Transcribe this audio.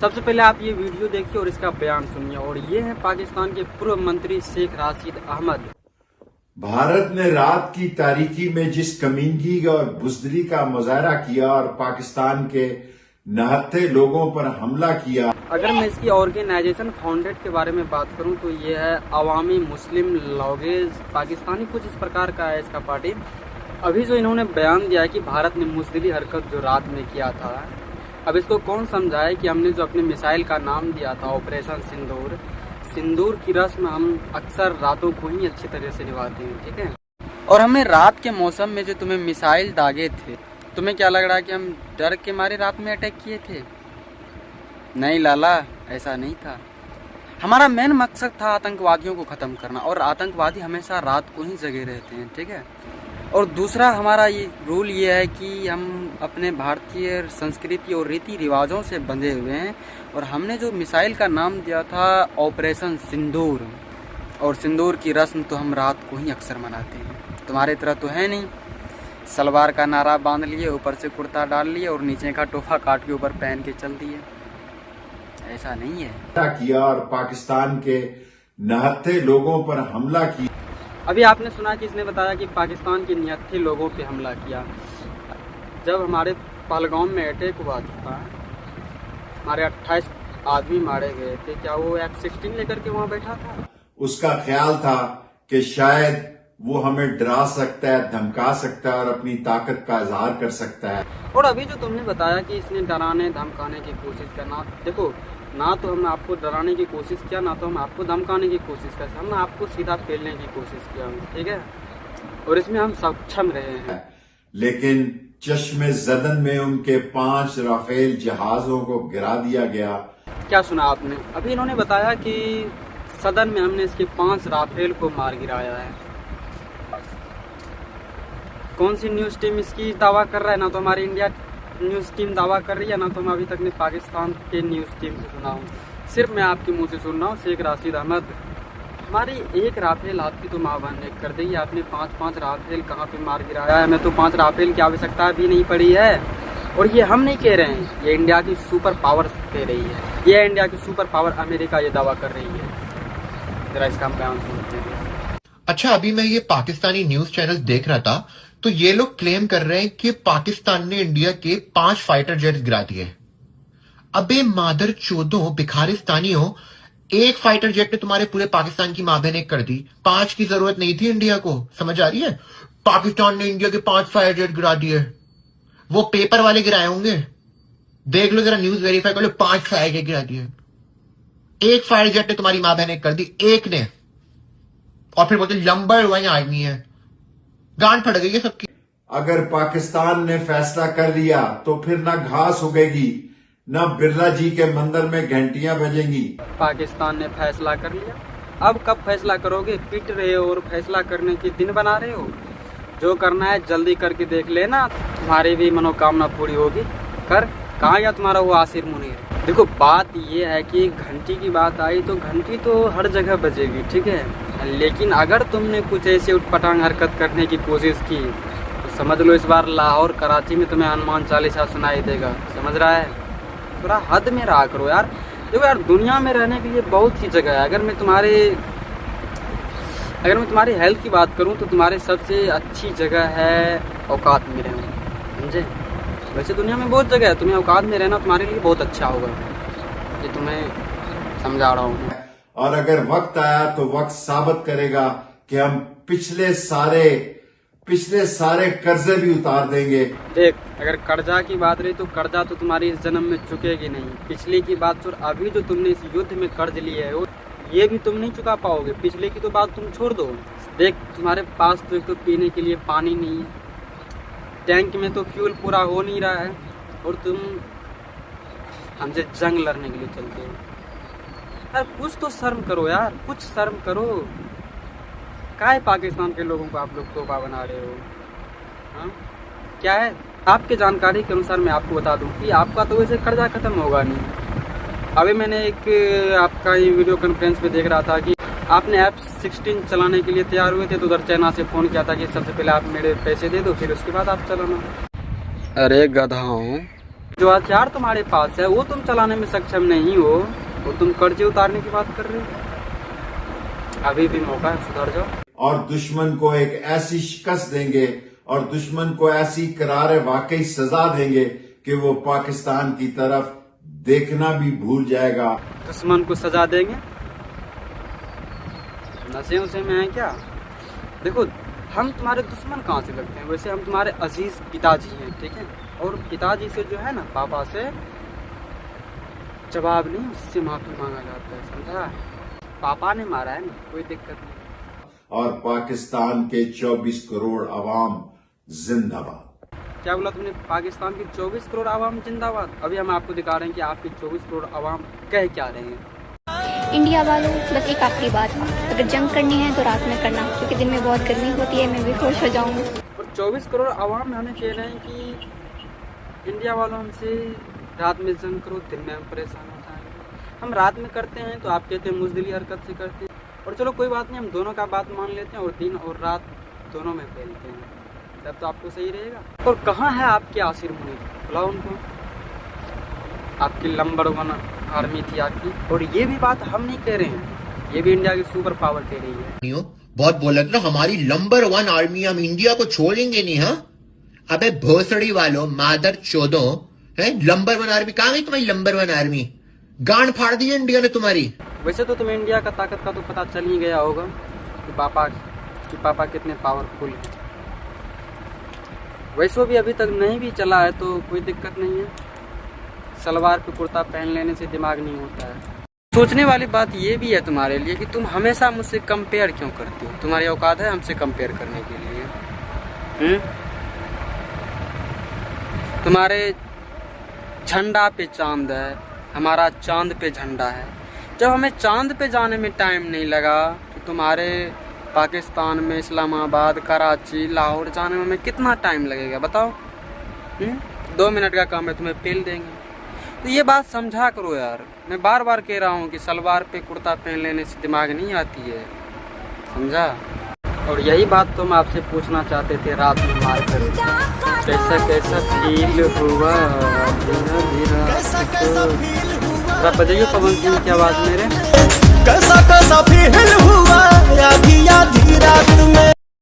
सबसे पहले आप ये वीडियो देखिए और इसका बयान सुनिए। और ये है पाकिस्तान के पूर्व मंत्री शेख राशिद अहमद। भारत ने रात की तारीकी में जिस कमीनगी और बुज़दिली का मुजाहरा किया और पाकिस्तान के नहत्थे लोगों पर हमला किया। अगर मैं इसकी ऑर्गेनाइजेशन फाउंडेड के बारे में बात करूं तो ये है अवामी मुस्लिम लॉगेज पाकिस्तानी, कुछ इस प्रकार का है इसका पार्टी। अभी जो इन्होंने बयान दिया है कि भारत ने बुज़दिली हरकत जो रात में किया था, अब इसको कौन समझाए कि हमने जो अपने मिसाइल का नाम दिया था ऑपरेशन सिंदूर, सिंदूर की रस्म हम अक्सर रातों को ही अच्छी तरह से निभाते हैं, ठीक है। और हमने रात के मौसम में जो तुम्हें मिसाइल दागे थे, तुम्हें क्या लग रहा है कि हम डर के मारे रात में अटैक किए थे? नहीं लाला, ऐसा नहीं था। हमारा मेन मकसद था आतंकवादियों को ख़त्म करना, और आतंकवादी हमेशा रात को ही जगे रहते हैं, ठीक है। और दूसरा हमारा ये रूल ये है कि हम अपने भारतीय संस्कृति और रीति रिवाजों से बंधे हुए हैं। और हमने जो मिसाइल का नाम दिया था ऑपरेशन सिंदूर, और सिंदूर की रस्म तो हम रात को ही अक्सर मनाते हैं। तुम्हारे तरह तो है नहीं, सलवार का नारा बांध लिए, ऊपर से कुर्ता डाल लिए और नीचे का टोफा काट के ऊपर पहन के चल दिए। ऐसा नहीं है। किया और पाकिस्तान के नहत्थे लोगों पर हमला किया। अभी आपने सुना कि इसने बताया कि पाकिस्तान के निहत्थे लोगों पे हमला किया। जब हमारे पहलगाम में अटैक हुआ था, हमारे 28 आदमी मारे गए थे, क्या वो F-16 लेकर के वहाँ बैठा था? उसका ख्याल था कि शायद वो हमें डरा सकता है, धमका सकता है और अपनी ताकत का इजहार कर सकता है। और अभी जो तुमने बताया कि इसने डराने धमकाने की कोशिश करना, देखो ना तो हमने आपको डराने की कोशिश किया, ना तो हम आपको धमकाने की कोशिश कर, हमने आपको सीधा पेलने की कोशिश किया, ठीक है। और इसमें हम सक्षम रहे हैं। लेकिन चश्मे जदन में उनके 5 राफेल जहाजों को गिरा दिया गया। क्या सुना आपने? अभी इन्होंने बताया कि सदन में हमने इसके 5 राफेल को मार गिराया है। कौन सी न्यूज़ टीम इसकी दावा कर रहा है? ना तो हमारी इंडिया न्यूज़ टीम दावा कर रही है, ना तो मैं अभी तक ने पाकिस्तान के न्यूज़ टीम से सुना हूँ। सिर्फ मैं आपके मुंह से सुन रहा हूँ। शेख राशिद अहमद, हमारी एक राफेल आपकी तो माँ बहन ने कर दी। आपने 5-5 राफेल कहाँ पे मार गिराया है? हमें तो 5 राफेल की आवश्यकता भी नहीं पड़ी है। और ये हम नहीं कह रहे हैं, ये इंडिया की सुपर पावर कह रही है। ये इंडिया की सुपर पावर अमेरिका ये दावा कर रही है। जरा इसका हम बयान सुनते हैं। अच्छा, अभी मैं ये पाकिस्तानी न्यूज चैनल देख रहा था तो ये लोग क्लेम कर रहे हैं कि पाकिस्तान ने इंडिया के 5 फाइटर जेट गिरा दिए। अबे मादर चोदों भिखारिस्तानियों, एक फाइटर जेट ने तुम्हारे पूरे पाकिस्तान की माँ बहन कर दी। 5 की जरूरत नहीं थी इंडिया को, समझ आ रही है? पाकिस्तान ने इंडिया के 5 फाइटर जेट गिरा दिए। वो पेपर वाले गिराए होंगे, देख लो जरा, न्यूज वेरीफाई कर लो। 5 फाइटर जेट गिरा दिए, एक फाइटर जेट ने तुम्हारी माँ बहन कर दी, एक ने। और फिर बोलते नंबर 1 आदमी है। गांड फट गई है सबकी। अगर पाकिस्तान ने फैसला कर लिया तो फिर ना घास उगेगी, ना बिरला जी के मंदिर में घंटियां बजेंगी। पाकिस्तान ने फैसला कर लिया, अब कब फैसला करोगे? पिट रहे हो और फैसला करने के दिन बना रहे हो। जो करना है जल्दी करके देख लेना, तुम्हारी भी मनोकामना पूरी होगी। कर, कहाँ गया तुम्हारा वो आसिर मुनीर? देखो बात ये है कि घंटी की बात आई तो घंटी तो हर जगह बजेगी, ठीक है। लेकिन अगर तुमने कुछ ऐसे उटपटांग हरकत करने की कोशिश की तो समझ लो इस बार लाहौर कराची में तुम्हें हनुमान चालीसा सुनाई देगा, समझ रहा है? थोड़ा हद में रहा करो यार। देखो यार, दुनिया में रहने के लिए बहुत सी जगह है। अगर मैं तुम्हारी हेल्थ की बात करूं तो तुम्हारे सबसे अच्छी जगह है औकात में रहना, समझे? वैसे दुनिया में बहुत जगह है, तुम्हें औकात में रहना तुम्हारे लिए बहुत अच्छा होगा, ये तुम्हें समझा रहा हूँ। और अगर वक्त आया तो वक्त साबित करेगा कि हम पिछले सारे कर्जे भी उतार देंगे। देख, अगर कर्जा की बात रही तो कर्जा तो तुम्हारी इस जन्म में चुकेगी नहीं। पिछले की बात छोड़, अभी जो तुमने इस युद्ध में कर्ज लिए है ये भी तुम नहीं चुका पाओगे। पिछले की तो बात तुम छोड़ दो। देख, तुम्हारे पास तो एक तो पीने के लिए पानी नहीं है, टैंक में तो फ्यूल पूरा हो नहीं रहा है, और तुम हमसे जंग लड़ने के लिए चलते हो। यार कुछ तो शर्म करो यार, कुछ शर्म करो। काहे पाकिस्तान के लोगों को आप लोग तोबा बना रहे हो? हाँ, क्या है? आपके जानकारी के अनुसार मैं आपको बता दूं कि आपका तो वैसे कर्जा खत्म होगा नहीं। अभी मैंने एक आपका ये वीडियो कॉन्फ्रेंस पे देख रहा था कि आपने F-16 चलाने के लिए तैयार हुए थे, तो उधर चाइना से फ़ोन किया था कि सबसे पहले आप मेरे पैसे दे दो, फिर उसके बाद आप चलाना। अरे गधाओं, जो हथियार तुम्हारे पास है वो तुम चलाने में सक्षम नहीं हो, और तुम कर्जे उतारने की बात कर रहे हो। अभी भी मौका है, सुधर जाओ। और दुश्मन को एक ऐसी शिकस्त देंगे और दुश्मन को ऐसी करार वाकई सजा देंगे कि वो पाकिस्तान की तरफ देखना भी भूल जाएगा। दुश्मन को सजा देंगे? नशे उसे में है क्या? देखो, हम तुम्हारे दुश्मन कहाँ से लगते हैं? वैसे हम तुम्हारे अजीज पिताजी हैं, ठीक है? और पिताजी से जो है ना, पापा से जवाब नहीं, उससे माफी मांगा जाता है, समझा? पापा ने मारा है ना, कोई दिक्कत नहीं। और पाकिस्तान के 24 करोड़ अवाम जिंदाबाद। क्या बोला तुमने? पाकिस्तान की 24 करोड़ आवाम जिंदाबाद। अभी हम आपको दिखा रहे हैं कि आपकी 24 करोड़ आवाम कह क्या रहे हैं। इंडिया वालों, बस एक आखिरी बात, अगर जंग करनी है तो रात में करना, क्योंकि दिन में बहुत गर्मी होती है, मैं भी खुश हो जाऊंगी। और 24 करोड़ आवाम हमें कह रहे हैं कि इंडिया वालों हमसे रात में जंग करो, दिन में हम परेशान हो जाएंगे। हम रात में करते हैं तो आप कहते हैं मुजदिली हरकत से करते हैं। और चलो कोई बात नहीं, हम दोनों का बात मान लेते हैं और दिन और रात दोनों में फैलते हैं, तब तो आपको सही रहेगा। और कहाँ है आपके आसिर मुनीर? बुलाओ उनको। आपकी नंबर 1 आर्मी थी आपकी। और ये भी बात हम नहीं कह रहे हैं, ये भी इंडिया की सुपर पावर कह रही है। बहुत बोला ना, हमारी नंबर 1 आर्मी, हम इंडिया को छोड़ेंगे नहीं। हाँ, अबे भोसड़ी वालों, मादर चोदों, है नंबर 1 आर्मी कहाँ गई तुम्हारी नंबर 1 आर्मी? गांड फाड़ दी इंडिया ने तुम्हारी। वैसे तो तुम्हें इंडिया का ताकत का तो पता चल ही गया होगा कि पापा कितने पावरफुल हैं। वैसे भी अभी तक नहीं भी चला है तो कोई दिक्कत नहीं है, सलवार पे कुर्ता पहन लेने से दिमाग नहीं होता है। सोचने वाली बात ये भी है तुम्हारे लिए कि तुम हमेशा मुझसे कंपेयर क्यों करते हो? तुम्हारी औकात है हमसे कंपेयर करने के लिए? तुम्हारे झंडा पे चांद है, हमारा चांद पे झंडा है। जब हमें चांद पे जाने में टाइम नहीं लगा तो तुम्हारे पाकिस्तान में इस्लामाबाद, कराची, लाहौर जाने में हमें कितना टाइम लगेगा बताओ? 2 मिनट का काम है, तुम्हें पेल देंगे। तो ये बात समझा करो यार। मैं बार बार कह रहा हूँ कि सलवार पे कुर्ता पहन लेने से दिमाग नहीं आती है, समझा? और यही बात तो हम आपसे पूछना चाहते थे रात में मार कर, कैसा कैसा फील हुआ धीरा धीरा। बजाइए पवन सिंह की आवाज मेरे। कैसा कैसा फील हुआ आधी रात में।